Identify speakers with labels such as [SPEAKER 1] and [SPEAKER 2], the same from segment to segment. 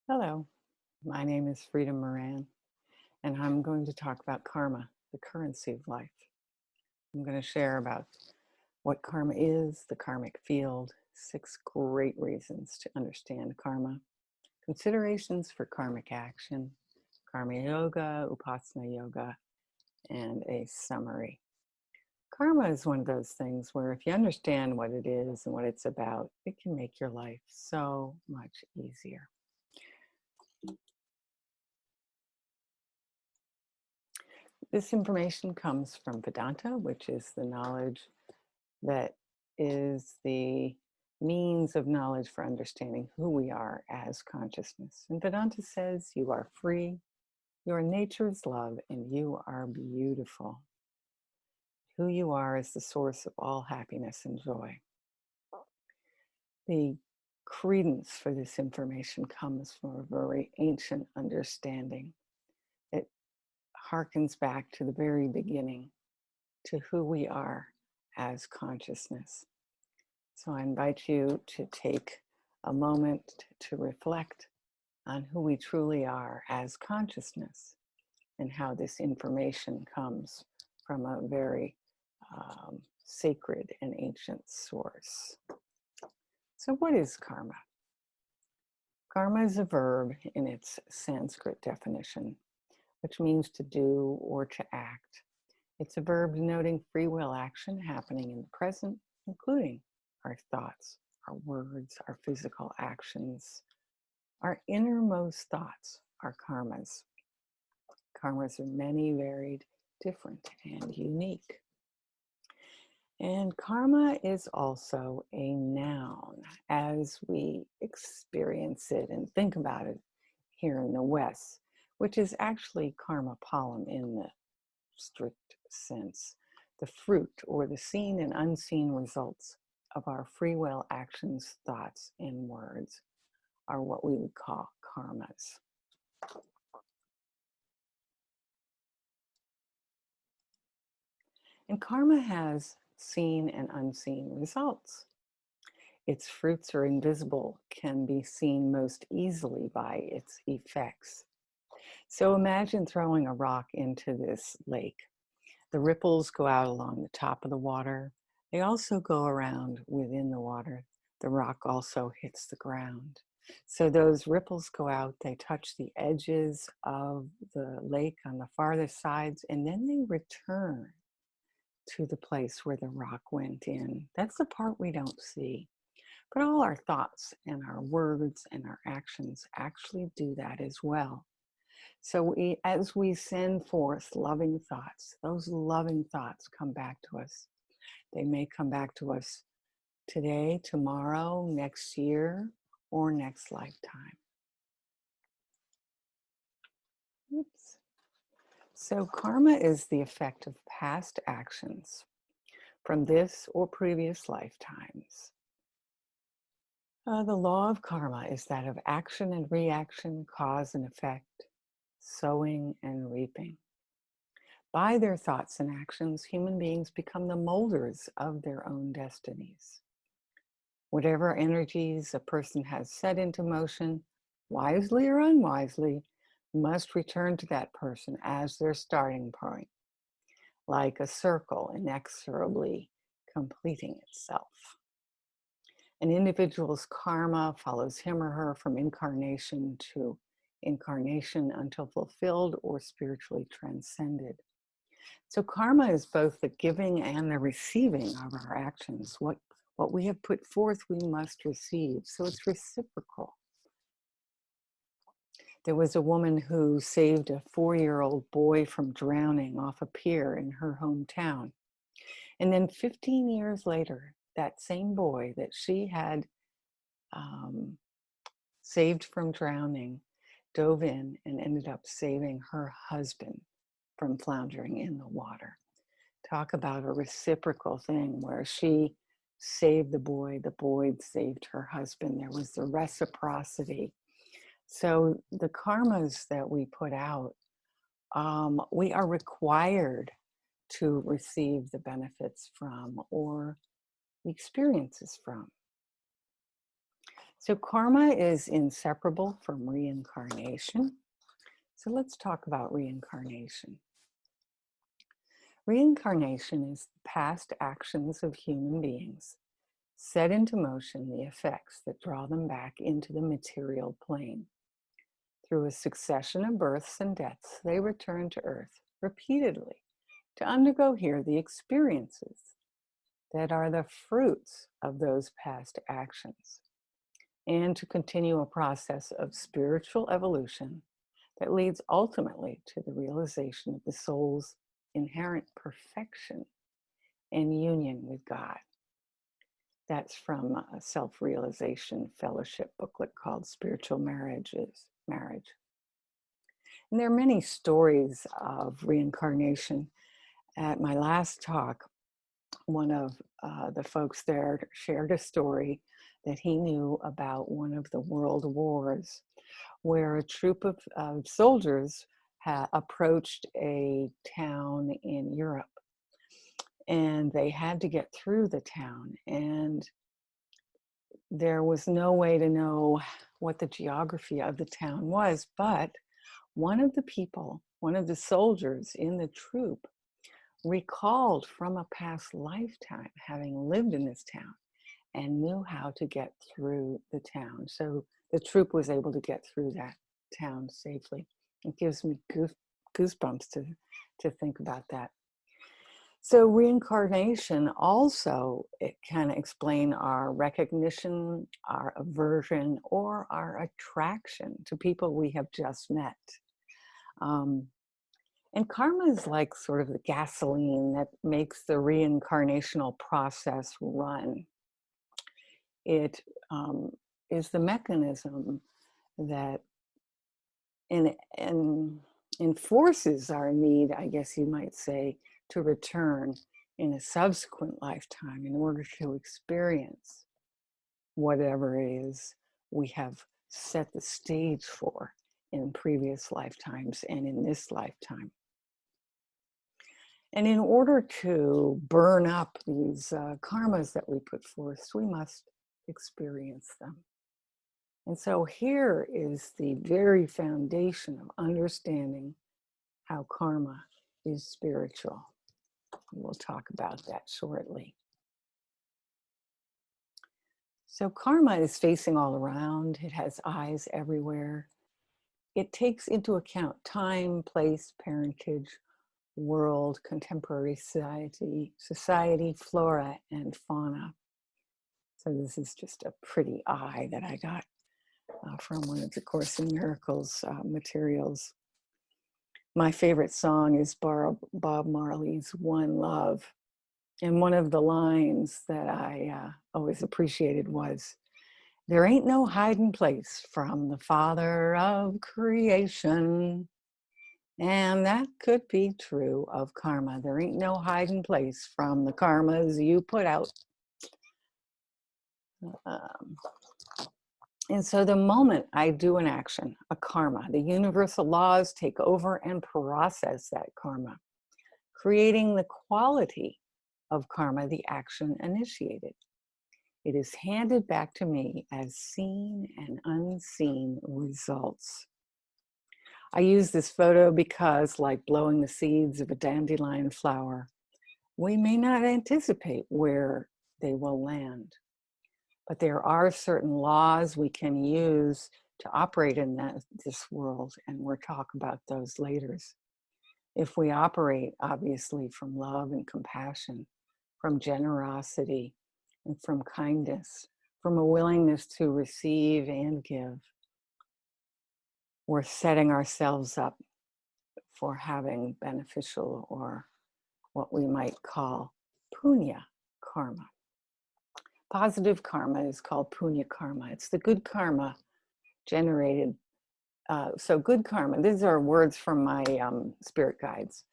[SPEAKER 1] Hello, my name is Frida Moran, and I'm going to talk about karma, the currency of life. I'm going to share about what karma is, the karmic field, 6 great reasons to understand karma, considerations for karmic action, karma yoga, upasana yoga, and a summary. Karma is one of those things where if you understand what it is and what it's about, it can make your life so much easier. This information comes from Vedanta, which is the knowledge that is the means of knowledge for understanding who we are as consciousness. And Vedanta says you are free, you are nature's love, and you are beautiful. Who you are is the source of all happiness and joy. The credence for this information comes from a very ancient understanding. It harkens back to the very beginning, to who we are as consciousness. So I invite you to take a moment to reflect on who we truly are as consciousness and how this information comes from a very sacred and ancient source. So what is karma? Karma is a verb in its Sanskrit definition, which means to do or to act. It's a verb denoting free will action happening in the present, including our thoughts, our words, our physical actions. Our innermost thoughts are karmas. Karmas are many, varied, different, and unique. And karma is also a noun as we experience it and think about it here in the West, which is actually karma palem in the strict sense. The fruit or the seen and unseen results of our free will actions, thoughts, and words are what we would call karmas. And karma has seen and unseen results. Its fruits are invisible, can be seen most easily by its effects. So imagine throwing a rock into this lake. The ripples go out along the top of the water. They also go around within the water. The rock also hits the ground. So those ripples go out, they touch the edges of the lake on the farthest sides, and then they return to the place where the rock went in. That's the part we don't see. But all our thoughts and our words and our actions actually do that as well. So as we send forth loving thoughts, those loving thoughts come back to us. They may come back to us today, tomorrow, next year, or next lifetime. Oops. So karma is the effect of past actions from this or previous lifetimes. The law of karma is that of action and reaction, cause and effect, sowing and reaping. By their thoughts and actions, human beings become the molders of their own destinies. Whatever energies a person has set into motion, wisely or unwisely, must return to that person as their starting point, like a circle inexorably completing itself. An individual's karma follows him or her from incarnation to incarnation until fulfilled or spiritually transcended. So karma is both the giving and the receiving of our actions. What we have put forth, we must receive. So it's reciprocal. There was a woman who saved a 4-year-old boy from drowning off a pier in her hometown. And then 15 years later, that same boy that she had saved from drowning dove in and ended up saving her husband from floundering in the water. Talk about a reciprocal thing where she saved the boy saved her husband. There was the reciprocity. So the karmas that we put out, we are required to receive the benefits from or the experiences from. So karma is inseparable from reincarnation. So let's talk about reincarnation. Reincarnation is the past actions of human beings set into motion the effects that draw them back into the material plane. Through a succession of births and deaths, they return to Earth repeatedly to undergo here the experiences that are the fruits of those past actions, and to continue a process of spiritual evolution that leads ultimately to the realization of the soul's inherent perfection and union with God. That's from a self-realization fellowship booklet called Spiritual Marriages, Marriage. And there are many stories of reincarnation. At my last talk, one of the folks there shared a story that he knew about one of the world wars, where a troop of soldiers approached a town in Europe, and they had to get through the town, and there was no way to know what the geography of the town was, but one of the people, one of the soldiers in the troop, recalled from a past lifetime having lived in this town and knew how to get through the town. So the troop was able to get through that town safely. It gives me goosebumps to think about that. So reincarnation also, it can explain our recognition, our aversion, or our attraction to people we have just met. And karma is like sort of the gasoline that makes the reincarnational process run. It is the mechanism that enforces our need, I guess you might say, to return in a subsequent lifetime in order to experience whatever it is we have set the stage for in previous lifetimes and in this lifetime. And in order to burn up these karmas that we put forth, we must experience them. And so here is the very foundation of understanding how karma is spiritual. We'll talk about that shortly. So karma is facing all around. It has eyes everywhere. It takes into account time, place, parentage, world, contemporary society, flora, and fauna. So this is just a pretty eye that I got from one of the Course in Miracles materials. My favorite song is Bob Marley's One Love. And one of the lines that I always appreciated was, "There ain't no hiding place from the Father of creation." And that could be true of karma. There ain't no hiding place from the karmas you put out. And so the moment I do an action, a karma, the universal laws take over and process that karma, creating the quality of karma the action initiated. It is handed back to me as seen and unseen results. I use this photo because, like blowing the seeds of a dandelion flower, we may not anticipate where they will land. But there are certain laws we can use to operate in this world, and we'll talk about those later. If we operate, obviously, from love and compassion, from generosity and from kindness, from a willingness to receive and give, we're setting ourselves up for having beneficial, or what we might call punya karma. Positive karma is called punya karma. It's the good karma generated. So good karma, these are words from my spirit guides.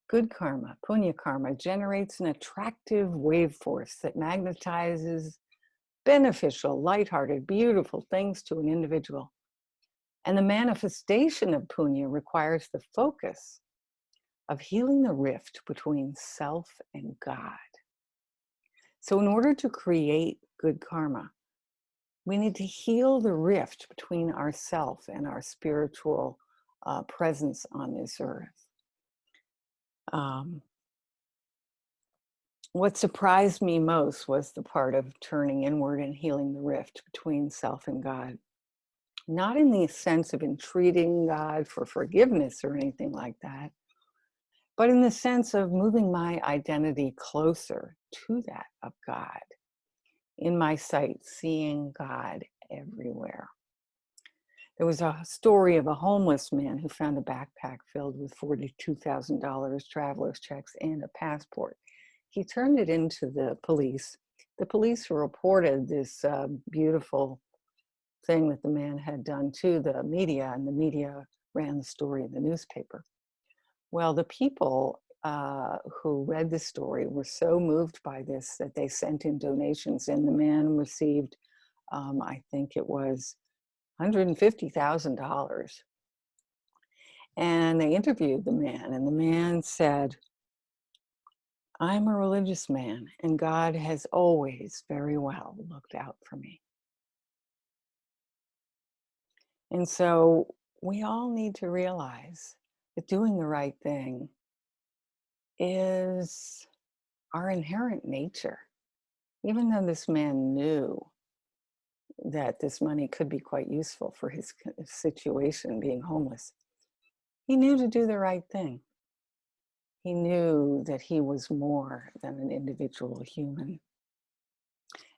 [SPEAKER 1] Good karma, punya karma, generates an attractive wave force that magnetizes beneficial, lighthearted, beautiful things to an individual. And the manifestation of punya requires the focus of healing the rift between self and God. So in order to create good karma, We need to heal the rift between ourself and our spiritual presence on this earth. Um, what surprised me most was the part of turning inward and healing the rift between self and God. Not in the sense of entreating God for forgiveness or anything like that, but in the sense of moving my identity closer to that of God. In my sight, seeing God everywhere. There was a story of a homeless man who found a backpack filled with $42,000 traveler's checks and a passport. He turned it into the police. The police reported this beautiful thing that the man had done to the media, and the media ran the story in the newspaper. Well, the people who read the story were so moved by this that they sent in donations, and the man received, I think it was $150,000. And they interviewed the man, and the man said, "I'm a religious man, and God has always very well looked out for me." And so we all need to realize that doing the right thing is our inherent nature. Even though this man knew that this money could be quite useful for his situation, being homeless, he knew to do the right thing. He knew that he was more than an individual human.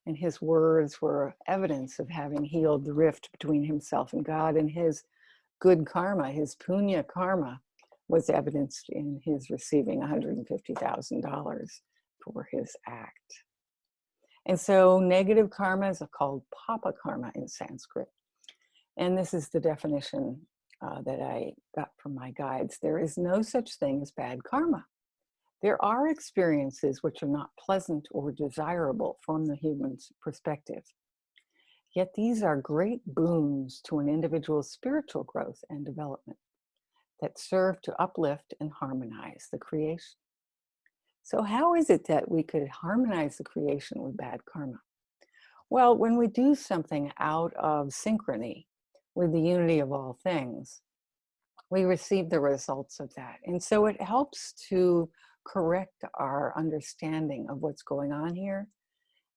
[SPEAKER 1] And his words were evidence of having healed the rift between himself and God, and his good karma, his punya karma, was evidenced in his receiving $150,000 for his act. And so negative karma is called papa karma in Sanskrit. And this is the definition that I got from my guides. There is no such thing as bad karma. There are experiences which are not pleasant or desirable from the human's perspective. Yet these are great boons to an individual's spiritual growth and development that serve to uplift and harmonize the creation. So how is it that we could harmonize the creation with bad karma? Well, when we do something out of synchrony with the unity of all things, we receive the results of that. And so it helps to correct our understanding of what's going on here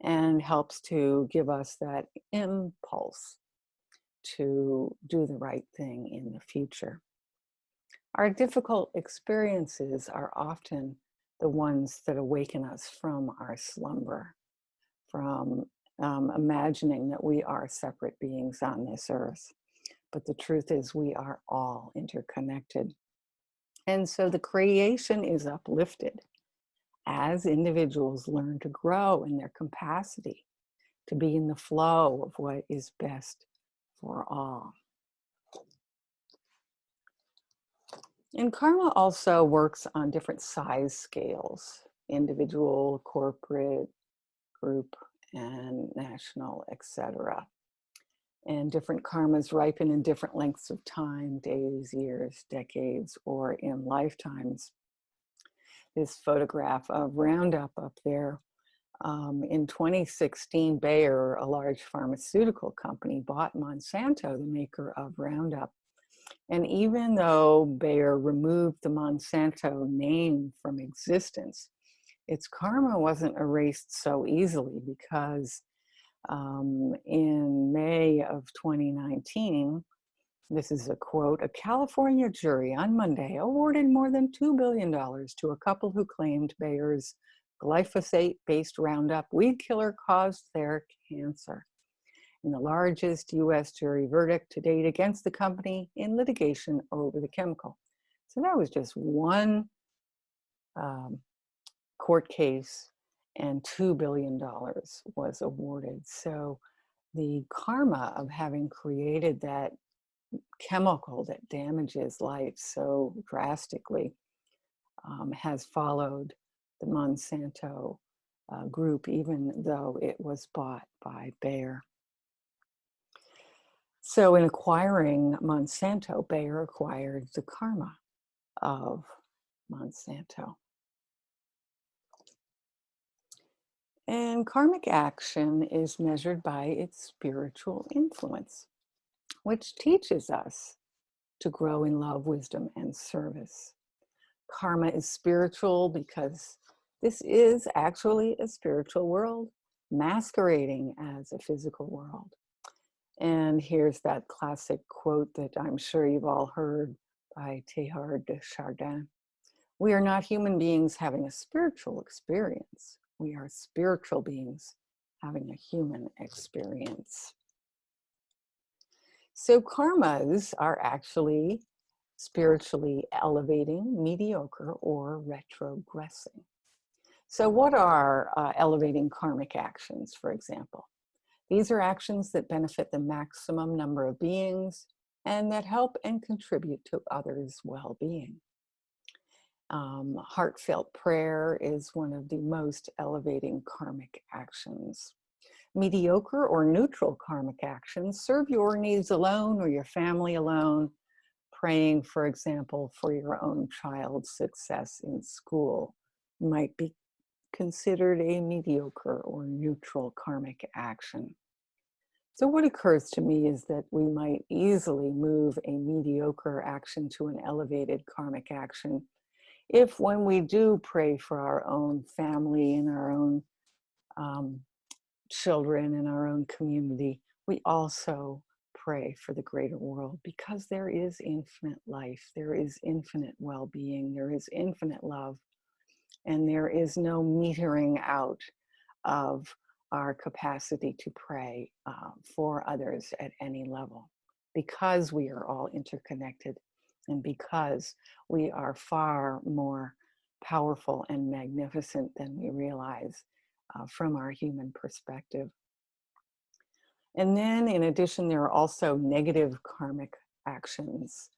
[SPEAKER 1] and helps to give us that impulse to do the right thing in the future. Our difficult experiences are often the ones that awaken us from our slumber, from imagining that we are separate beings on this earth. But the truth is, we are all interconnected. And so the creation is uplifted as individuals learn to grow in their capacity to be in the flow of what is best for all. And karma also works on different size scales: individual, corporate, group, and national, etc. And different karmas ripen in different lengths of time: days, years, decades, or in lifetimes. This photograph of Roundup up there, in 2016, Bayer, a large pharmaceutical company, bought Monsanto, the maker of Roundup. And even though Bayer removed the Monsanto name from existence, its karma wasn't erased so easily, because in May of 2019, this is a quote, "A California jury on Monday awarded more than $2 billion to a couple who claimed Bayer's glyphosate-based Roundup weed killer caused their cancer, in the largest U.S. jury verdict to date against the company in litigation over the chemical." So that was just one court case, and $2 billion was awarded. So the karma of having created that chemical that damages life so drastically has followed the Monsanto group, even though it was bought by Bayer. So in acquiring Monsanto, Bayer acquired the karma of Monsanto. And karmic action is measured by its spiritual influence, which teaches us to grow in love, wisdom, and service. Karma is spiritual because this is actually a spiritual world masquerading as a physical world. And here's that classic quote that I'm sure you've all heard by Teilhard de Chardin. We are not human beings having a spiritual experience. We are spiritual beings having a human experience. So karmas are actually spiritually elevating, mediocre, or retrogressing. So what are elevating karmic actions, for example? These are actions that benefit the maximum number of beings and that help and contribute to others' well-being. Heartfelt prayer is one of the most elevating karmic actions. Mediocre or neutral karmic actions serve your needs alone or your family alone. Praying, for example, for your own child's success in school might be considered a mediocre or neutral karmic action. So what occurs to me is that we might easily move a mediocre action to an elevated karmic action if, when we do pray for our own family and our own children and our own community, we also pray for the greater world, because there is infinite life, there is infinite well-being, there is infinite love, and there is no metering out of our capacity to pray for others at any level, because we are all interconnected and because we are far more powerful and magnificent than we realize from our human perspective. And then in addition, there are also negative karmic actions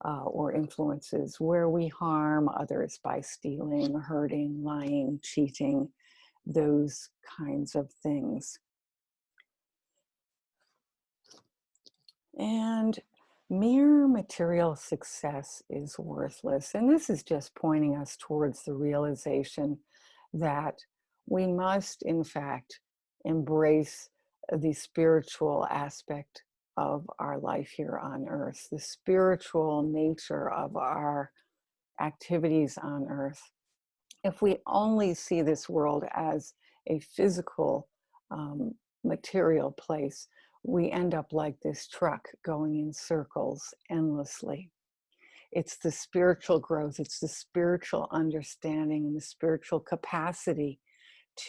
[SPEAKER 1] or influences where we harm others by stealing, hurting, lying, cheating, those kinds of things. And mere material success is worthless. And this is just pointing us towards the realization that we must, in fact, embrace the spiritual aspect of our life here on earth, the spiritual nature of our activities on earth. If we only see this world as a physical, material place, we end up like this truck going in circles endlessly. It's the spiritual growth, it's the spiritual understanding and the spiritual capacity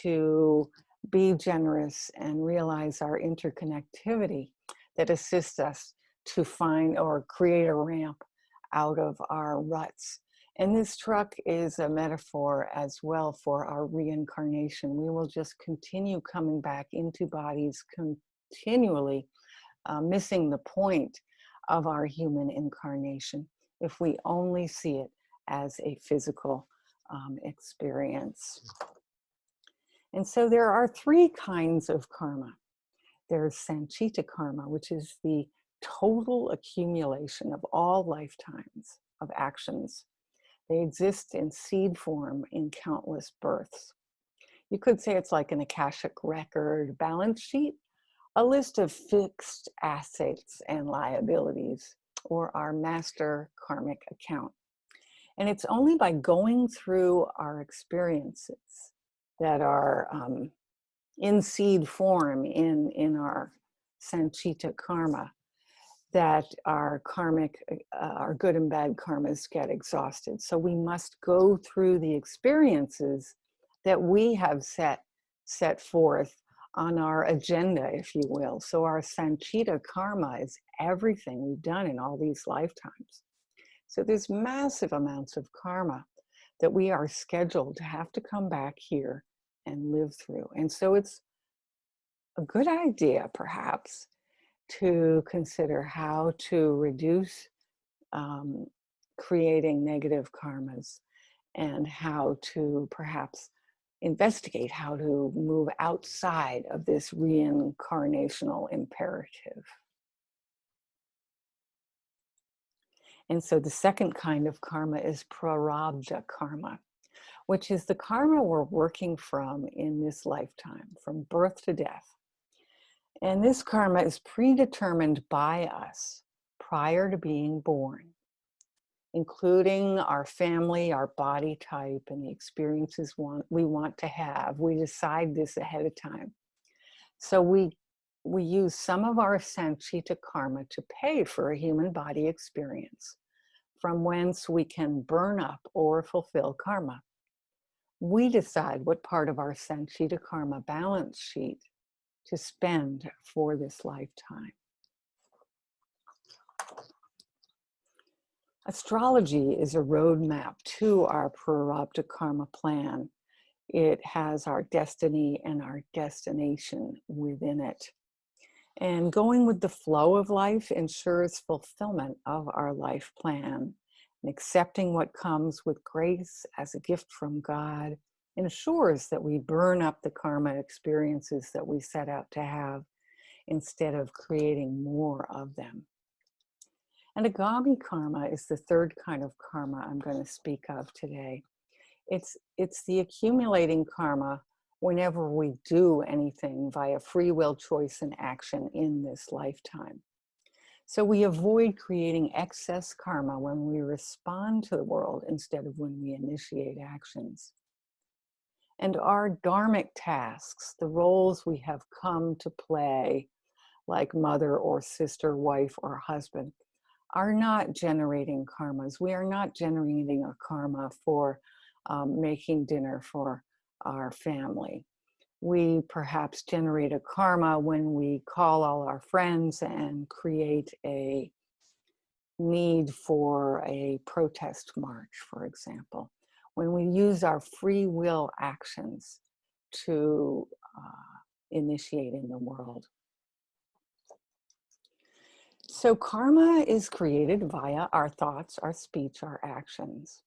[SPEAKER 1] to be generous and realize our interconnectivity that assists us to find or create a ramp out of our ruts. And this truck is a metaphor as well for our reincarnation. We will just continue coming back into bodies continually, missing the point of our human incarnation if we only see it as a physical experience. And so there are three kinds of karma. There's sanchita karma, which is the total accumulation of all lifetimes of actions. They exist in seed form in countless births. You could say it's like an Akashic record balance sheet, a list of fixed assets and liabilities, or our master karmic account. And it's only by going through our experiences that are in seed form in our sanchita karma that our karmic, our good and bad karmas get exhausted. So we must go through the experiences that we have set forth on our agenda, if you will. So our sanchita karma is everything we've done in all these lifetimes. So there's massive amounts of karma that we are scheduled to have to come back here and live through. And so it's a good idea, perhaps, to consider how to reduce creating negative karmas and how to perhaps investigate how to move outside of this reincarnational imperative. And so the second kind of karma is prarabdha karma, which is the karma we're working from in this lifetime, from birth to death. And this karma is predetermined by us prior to being born, including our family, our body type, and the experiences we want to have. We decide this ahead of time. So we use some of our sanchita karma to pay for a human body experience, from whence we can burn up or fulfill karma. We decide what part of our sanchita karma balance sheet to spend for this lifetime. Astrology is a roadmap to our prarabdha karma plan. It has our destiny and our destination within it. And going with the flow of life ensures fulfillment of our life plan. And accepting what comes with grace as a gift from God ensures that we burn up the karma experiences that we set out to have instead of creating more of them. And agami karma is the third kind of karma I'm going to speak of today. It's the accumulating karma whenever we do anything via free will choice and action in this lifetime. So we avoid creating excess karma when we respond to the world instead of when we initiate actions. And our dharmic tasks, the roles we have come to play, like mother or sister, wife or husband, are not generating karmas. We are not generating a karma for making dinner for our family. We perhaps generate a karma when we call all our friends and create a need for a protest march, for example. When we use our free will actions to initiate in the world. So karma is created via our thoughts, our speech, our actions.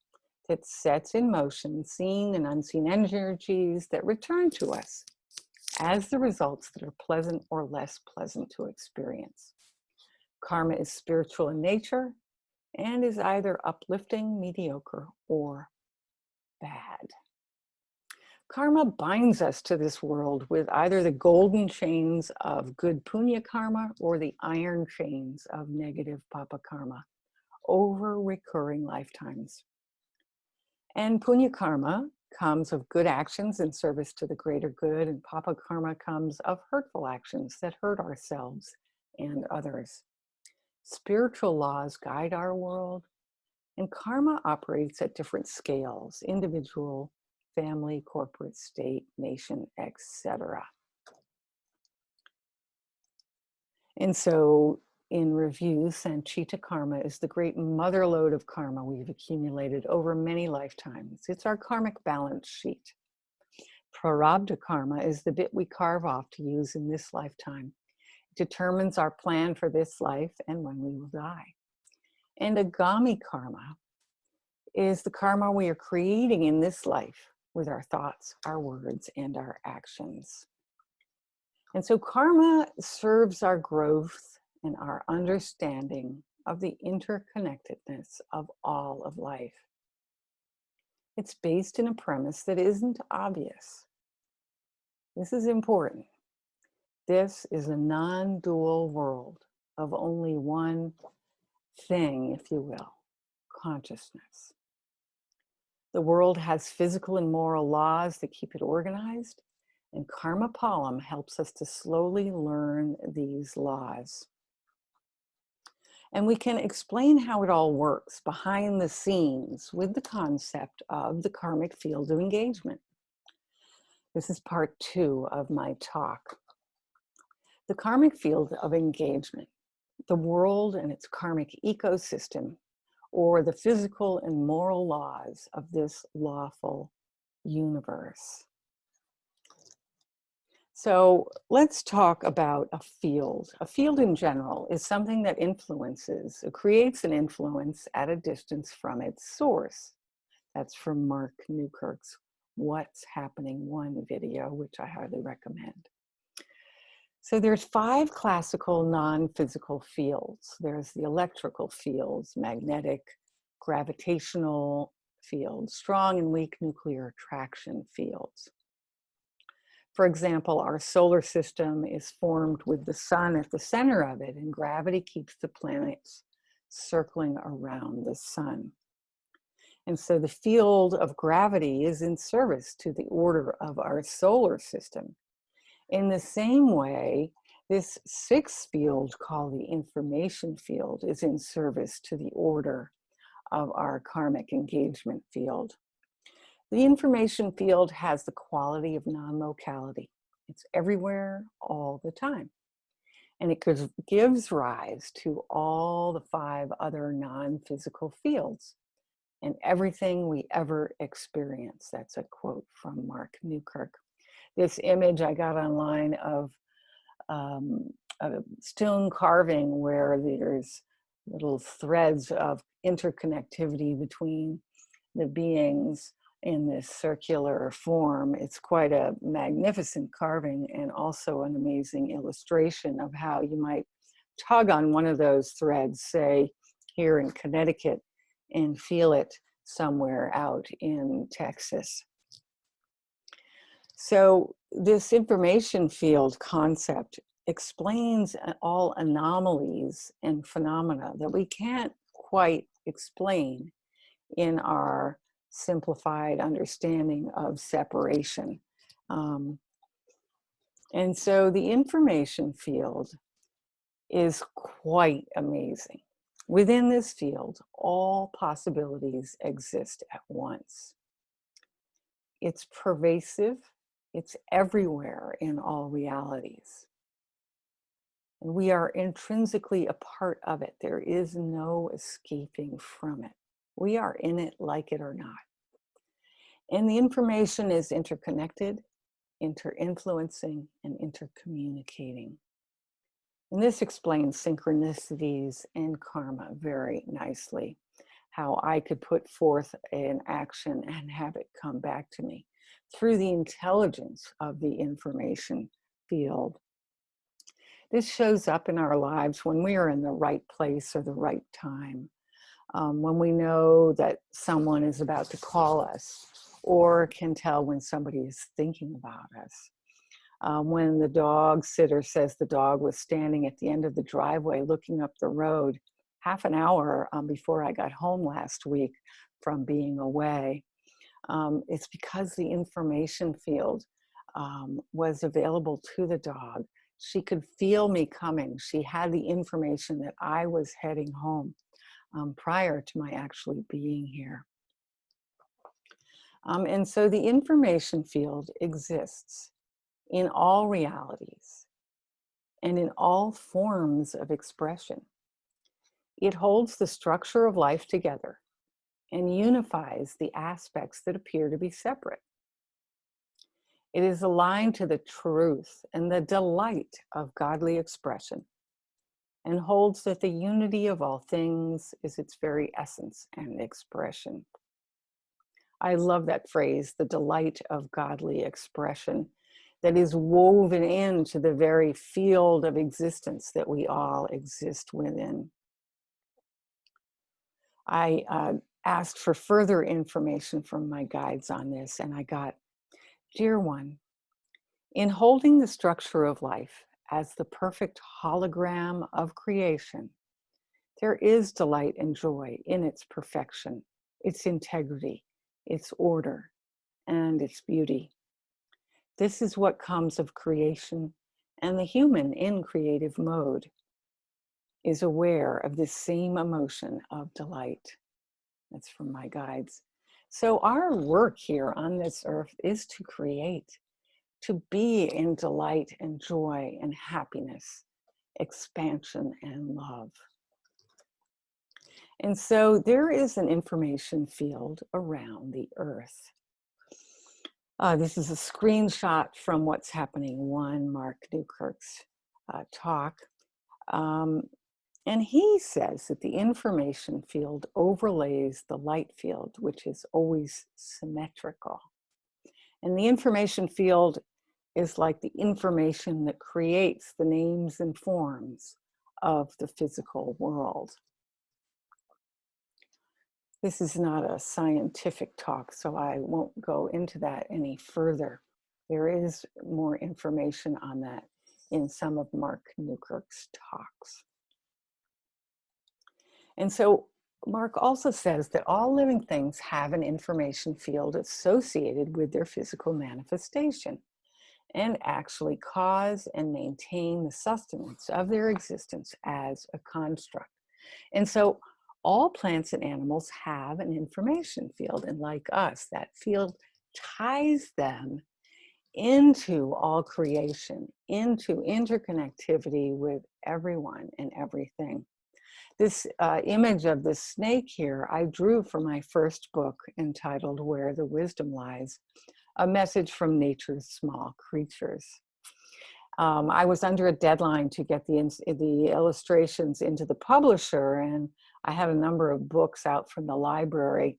[SPEAKER 1] It sets in motion seen and unseen energies that return to us as the results that are pleasant or less pleasant to experience. Karma is spiritual in nature and is either uplifting, mediocre, or bad. Karma binds us to this world with either the golden chains of good punya karma or the iron chains of negative papa karma over recurring lifetimes. And punya karma comes of good actions in service to the greater good, and papa karma comes of hurtful actions that hurt ourselves and others. Spiritual laws guide our world, and karma operates at different scales: individual, family, corporate, state, nation, etc. And so, in review, sanchita karma is the great motherlode of karma we've accumulated over many lifetimes. It's our karmic balance sheet. Prarabdha karma is the bit we carve off to use in this lifetime. It determines our plan for this life and when we will die. And agami karma is the karma we are creating in this life with our thoughts, our words, and our actions. And so karma serves our growth and our understanding of the interconnectedness of all of life. It's based in a premise that isn't obvious. This is important. This is a non-dual world of only one thing, if you will, consciousness. The world has physical and moral laws that keep it organized, and Karma Palam helps us to slowly learn these laws. And we can explain how it all works behind the scenes with the concept of the karmic field of engagement. This is part 2 of my talk. The karmic field of engagement, the world and its karmic ecosystem, or the physical and moral laws of this lawful universe. So let's talk about a field. A field in general is something that influences, it creates an influence at a distance from its source. That's from Mark Newkirk's What's Happening 1 video, which I highly recommend. So there's 5 classical non-physical fields. There's the electrical fields, magnetic, gravitational, fields, strong and weak nuclear attraction fields. For example, our solar system is formed with the sun at the center of it, and gravity keeps the planets circling around the sun. And so the field of gravity is in service to the order of our solar system. In the same way, this sixth field, called the information field, is in service to the order of our karmic engagement field. The information field has the quality of non-locality. It's everywhere, all the time. And it gives rise to all the 5 other non-physical fields and everything we ever experience. That's a quote from Mark Newkirk. This image I got online of a stone carving where there's little threads of interconnectivity between the beings in this circular form. It's quite a magnificent carving and also an amazing illustration of how you might tug on one of those threads, say here in Connecticut, and feel it somewhere out in Texas. So this information field concept explains all anomalies and phenomena that we can't quite explain in our simplified understanding of separation. And so the information field is quite amazing. Within this field, all possibilities exist at once. It's pervasive, it's everywhere in all realities. And we are intrinsically a part of it. There is no escaping from it. We are in it, like it or not. And the information is interconnected, inter-influencing, and intercommunicating. And this explains synchronicities and karma very nicely. How I could put forth an action and have it come back to me through the intelligence of the information field. This shows up in our lives when we are in the right place or the right time. When we know that someone is about to call us, or can tell when somebody is thinking about us. When the dog sitter says the dog was standing at the end of the driveway looking up the road half an hour before I got home last week from being away. It's because the information field was available to the dog. She could feel me coming. She had the information that I was heading home prior to my actually being here. And so the information field exists in all realities and in all forms of expression. It holds the structure of life together and unifies the aspects that appear to be separate. It is aligned to the truth and the delight of godly expression and holds that the unity of all things is its very essence and expression. I love that phrase, the delight of godly expression, that is woven into the very field of existence that we all exist within. I asked for further information from my guides on this, and I got, dear one, in holding the structure of life as the perfect hologram of creation, there is delight and joy in its perfection, its integrity, its order, and its beauty. This is what comes of creation, and the human in creative mode is aware of this same emotion of delight. That's from my guides. So our work here on this earth is to create, to be in delight and joy and happiness, expansion and love. And so there is an information field around the earth. This is a screenshot from What's Happening 1, Mark Newkirk's talk. And he says that the information field overlays the light field, which is always symmetrical. And the information field is like the information that creates the names and forms of the physical world. This is not a scientific talk, so I won't go into that any further. There is more information on that in some of Mark Newkirk's talks. And so Mark also says that all living things have an information field associated with their physical manifestation and actually cause and maintain the sustenance of their existence as a construct. And so all plants and animals have an information field, and like us, that field ties them into all creation, into interconnectivity with everyone and everything. This image of the snake here, I drew for my first book entitled Where the Wisdom Lies, a message from nature's small creatures. I was under a deadline to get the illustrations into the publisher, and I had a number of books out from the library.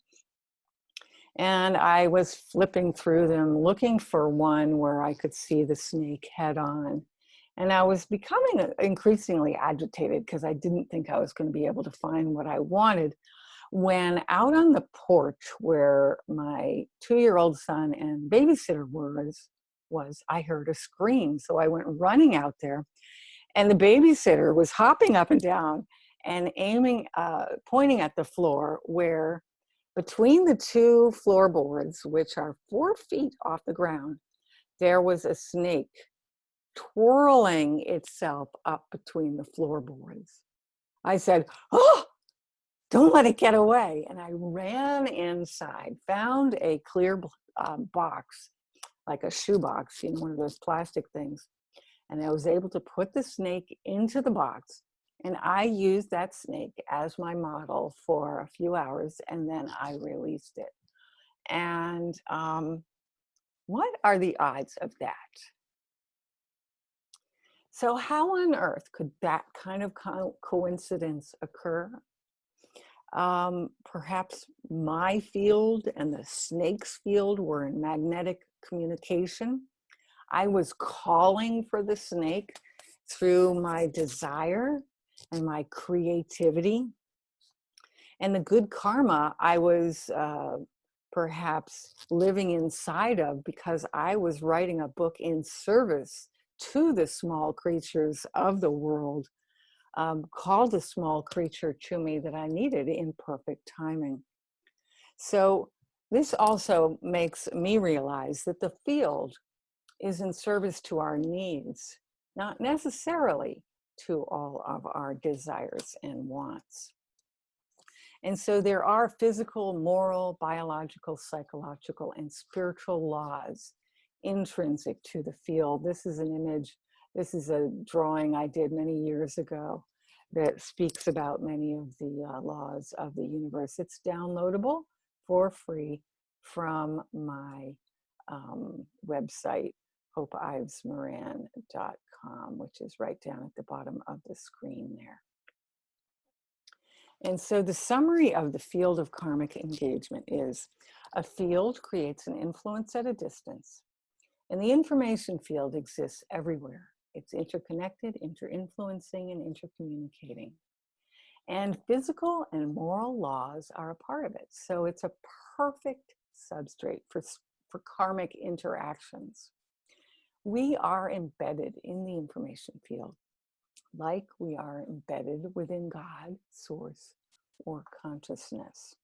[SPEAKER 1] And I was flipping through them, looking for one where I could see the snake head on. And I was becoming increasingly agitated because I didn't think I was going to be able to find what I wanted, when out on the porch where my 2-year-old son and babysitter was I heard a scream. So I went running out there, and the babysitter was hopping up and down and pointing at the floor where, between the two floorboards, which are 4 feet off the ground, there was a snake twirling itself up between the floorboards. I said, "Oh, don't let it get away." And I ran inside, found a clear box, like a shoe box, one of those plastic things. And I was able to put the snake into the box. And I used that snake as my model for a few hours, and then I released it. And what are the odds of that? So how on earth could that kind of coincidence occur? Perhaps my field and the snake's field were in magnetic communication. I was calling for the snake through my desire and my creativity. And the good karma I was perhaps living inside of, because I was writing a book in service to the small creatures of the world, called a small creature to me that I needed in perfect timing. So this also makes me realize that the field is in service to our needs, not necessarily to all of our desires and wants. And so there are physical, moral, biological, psychological, and spiritual laws intrinsic to the field. This is an image, this is a drawing I did many years ago that speaks about many of the laws of the universe. It's downloadable for free from my website, hopeivesmoran.com, which is right down at the bottom of the screen there. And so the summary of the field of karmic engagement is: a field creates an influence at a distance, and the information field exists everywhere. It's interconnected, inter-influencing, and intercommunicating. And physical and moral laws are a part of it. So it's a perfect substrate for karmic interactions. We are embedded in the information field, like we are embedded within God, source, or consciousness.